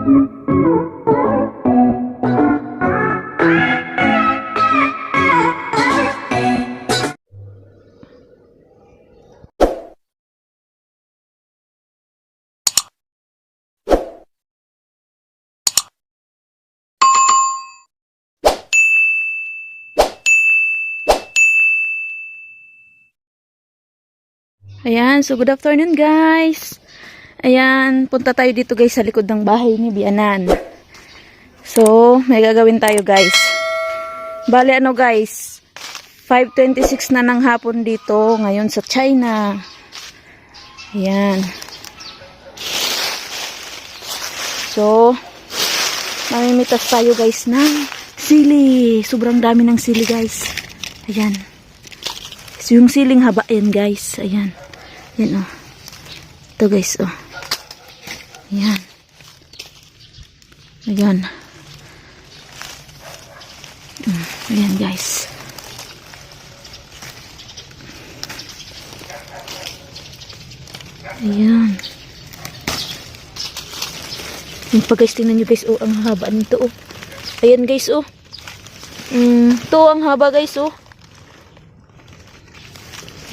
Ayan, so good afternoon guys. Ayan, punta tayo dito guys sa likod ng bahay ni Bianan. So, may gagawin tayo guys. Bale ano guys, 5:26 na ng hapon dito ngayon sa China. Ayan. So, mamimitas tayo guys ng sili. Sobrang dami ng sili guys. Ayan. So, yung siling haba yan guys. Ayan. Yan oh. Ito guys oh. Ayan. Ayan. Ayan guys. Ayan. Yung pa guys, tingnan nyo guys oh. Ang haba nito oh. Ayan guys oh. Ito ang haba guys oh.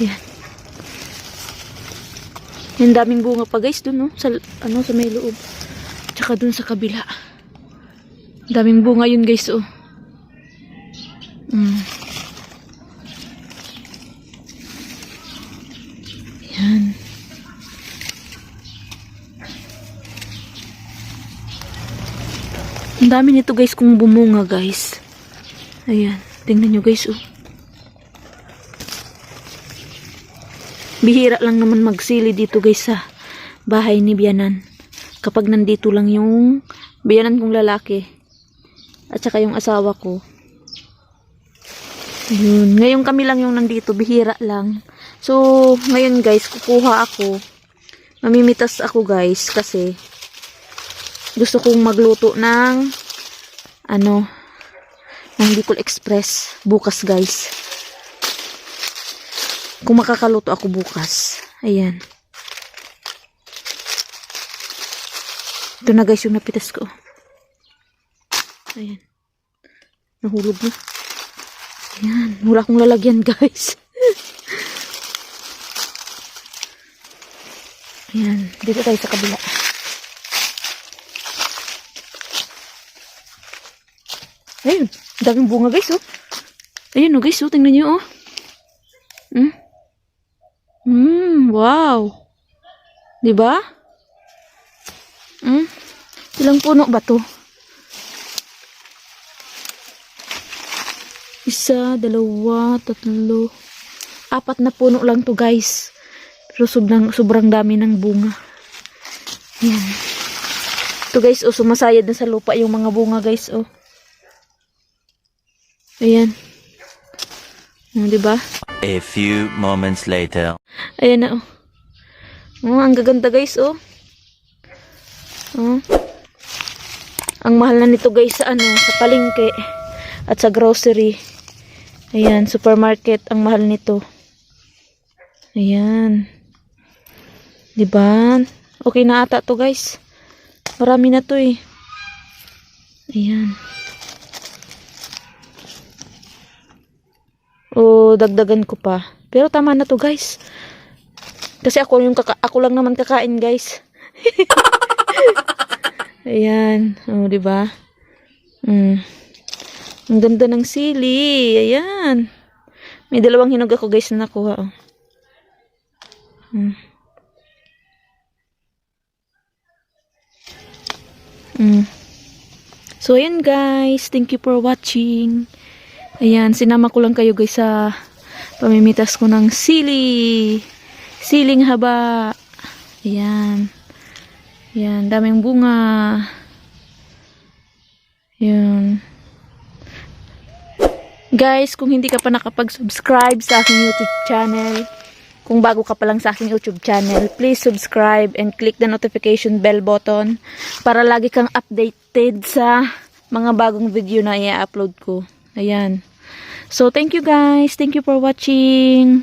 Ayan. Yung daming bunga pa guys dun no, sa ano sa may loob. Tsaka dun sa kabila. Daming bunga yun guys oh. Yan. Ang dami nito guys kung bumunga guys. Ayan, tingnan nyo guys oh. Bihira lang naman magsili dito guys sa bahay ni Bianan. Kapag nandito lang yung biyanan kong lalaki. At saka yung asawa ko. Yun. Ngayon kami lang yung nandito. Bihira lang. So, ngayon guys, kukuha ako. Mamimitas ako guys. Kasi, gusto kong magluto ng ng Bicol Express. Bukas guys. Kung makakaluto ako bukas. Ayan. Ito na guys yung napitas ko. Ayan. Nahulog na. Ayan. Wala akong lalagyan guys. Ayan. Dito tayo sa kabila. Ayun. Daming bunga guys oh. Ayun oh guys oh. Tingnan nyo oh. Wow. 'Di ba? Ilang puno ba 'to? 1, 2, 3, 4 na puno lang 'to, guys. Pero sobrang dami ng bunga. Ayan. Ito guys, oh, sumasayad na sa lupa yung mga bunga, guys, oh. Ayan. 'Di ba? A few moments later. Ayan na oh. Oh, ang gaganda guys oh. Oh. Ang mahal na nito guys sa sa palengke at sa grocery. Ayan, supermarket ang mahal nito. Ayan. 'Di ba? Okay na ata to guys. Marami na to eh. Ayan. O dagdagan ko pa. Pero tama na to guys. Kasi ako lang naman kakain guys. Ayan, oh 'di ba? Ang ganda ng sili. Ayan. May 2 hinog ako guys na nakuha oh. So ayan guys, thank you for watching. Ayan, sinama ko lang kayo guys sa pamimitas ko ng sili. Siling haba. Ayan. Ayan, daming bunga. Ayan. Guys, kung hindi ka pa nakapag-subscribe sa aking YouTube channel, kung bago ka pa lang sa aking YouTube channel, please subscribe and click the notification bell button para lagi kang updated sa mga bagong video na i-upload ko. Ayan. So, thank you guys. Thank you for watching.